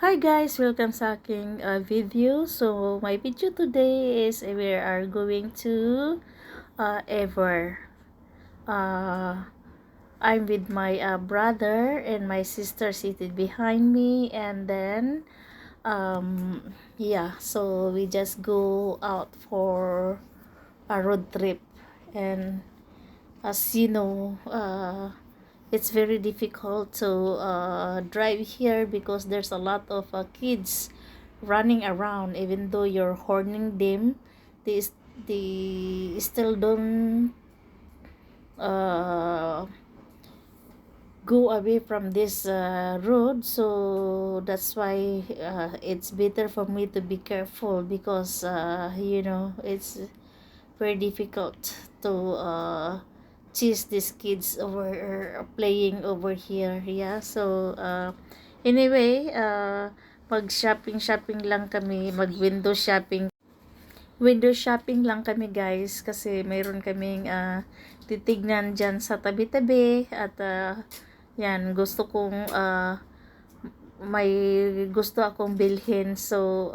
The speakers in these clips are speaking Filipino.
Hi guys, welcome sa aking video. So my video today is we are going to Ever. I'm with my brother and my sister seated behind me, and then yeah, so we just go out for a road trip. And as you know, it's very difficult to drive here because there's a lot of kids running around. Even though you're warning them, they still don't uh, go away from this road. So that's why it's better for me to be careful, because it's very difficult to chase these kids over playing over here. Yeah, so anyway, mag shopping lang kami, mag window shopping lang kami guys, kasi mayroon kaming titignan dyan sa tabi-tabi. At yan, may gusto akong bilhin. So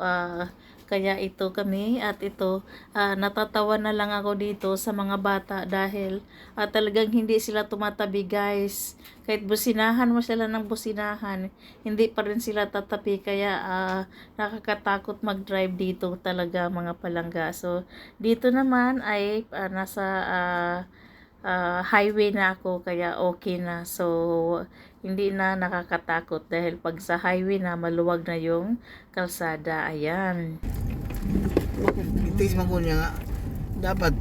kaya ito kami. At ito, natatawa na lang ako dito sa mga bata, dahil talagang hindi sila tumatabi guys. Kahit businahan mo sila ng businahan, hindi pa rin sila tatabi. Kaya nakakatakot mag-drive dito talaga, mga palangga. So dito naman ay nasa highway na ako, kaya okay na. So hindi na nakakatakot, dahil pag sa highway na, maluwag na yung kalsada. Ayan. Itis man ko niya nga. Dapat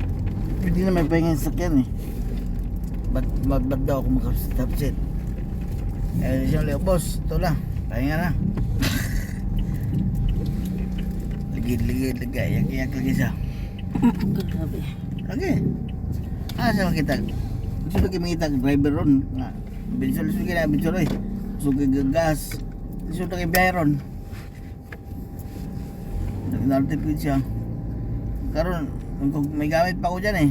hindi na may pahinga sa sakyan eh. Ba't daw ako mag-stop set? Eh siya ulit, boss, ito lang, pahinga na. Ligid, yak lagi siya. Grabe. Lagi. Sa makita. Gusto lagi makita driver ron nga. Binsol na binsol eh. Sugi gagas. Gusto lagi biyahe ron. Nag-notify siya. Karon kung may gamit pa ako dyan eh.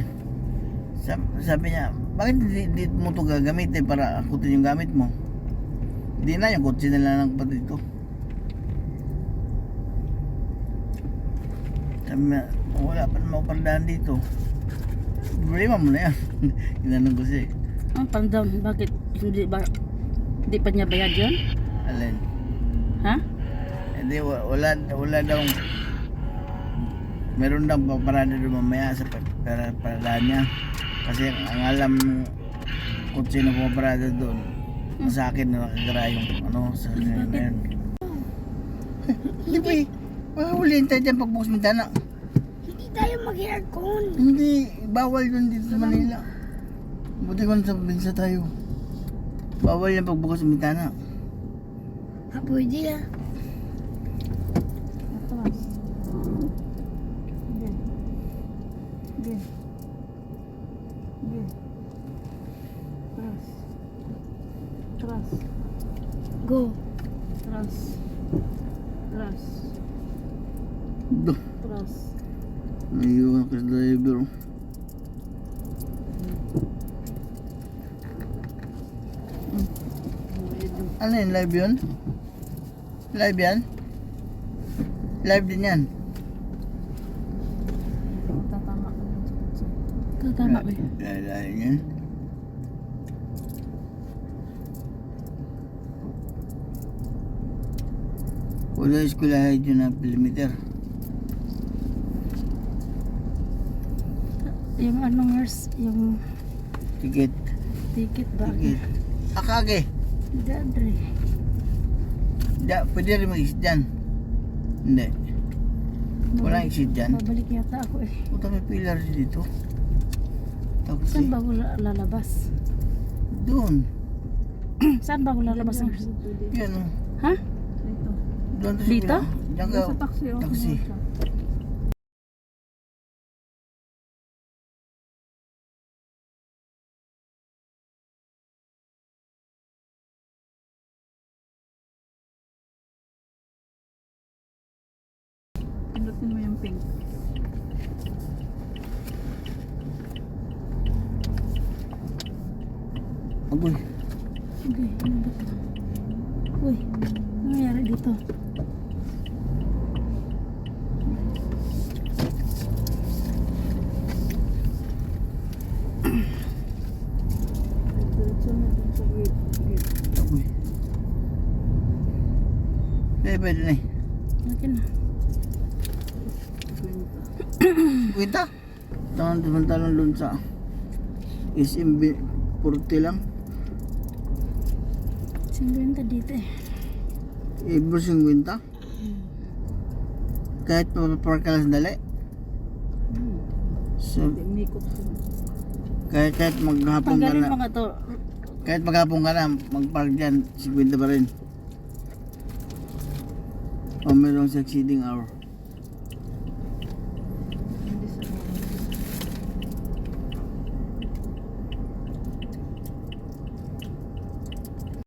Sabi niya, bakit di mo ito gagamitin para akutin yung gamit mo? Hindi na, yung kotse nila ng kapatid ko. Sabi niya, wala pa naman pardahan dito. Problema mo na yan. Ginanong ko siya. Pandown, bakit hindi pa niya bayad yun? Alin? Ha? Hindi, wala daw. Meron daw paparada doon mamaya sa paradahan niya. Kasi ang alam kung sino pumaparada doon, sa akin na nakagara yung sa ngayon. Hindi ba eh, mahuliin tayo dyan pagbukas ng dana. Hindi tayo mag-aircon. Hindi, bawal yun dito sa Manila. Buti ko sa probinsya tayo. Bawal yan pagbukas ng bintana. Pwede ah. Tras. Go. Tras. Duh, ayun ako sa driver. Ano yun, live yun? Live yan? Live din yan. Tatama ba? Live yan. Wala eskwelahan yun na perimeter. Yung nurse, yung Ticket. ba? Ticket. Akage. Dadre. Pwede rin mag-exit dyan. Hindi. Walang exit dyan. Babalik yata ako eh. Puta, may pillar dito. Tapos Saan ba ako lalabas? doon. Saan ba ako lalabas? Yan o. Ha? Doon sa Dito? Diyan ka. Sa taxi. Taxi. Pindutin mo yung pink. Agoy. Okay, ano ba ito? Uy, ano nangyari dito? Pwede na eh. Akin na. Kwenta? Samantalang doon sa SMB 40 lang. 50 dito eh. Ibro 50. Kahit mapapark ka lang sandali. So, kahit maghapon ka Tanggalin na, mo nga to. kahit maghapon ka na, magpark dyan, 50 pa rin. O mayroong succeeding hour.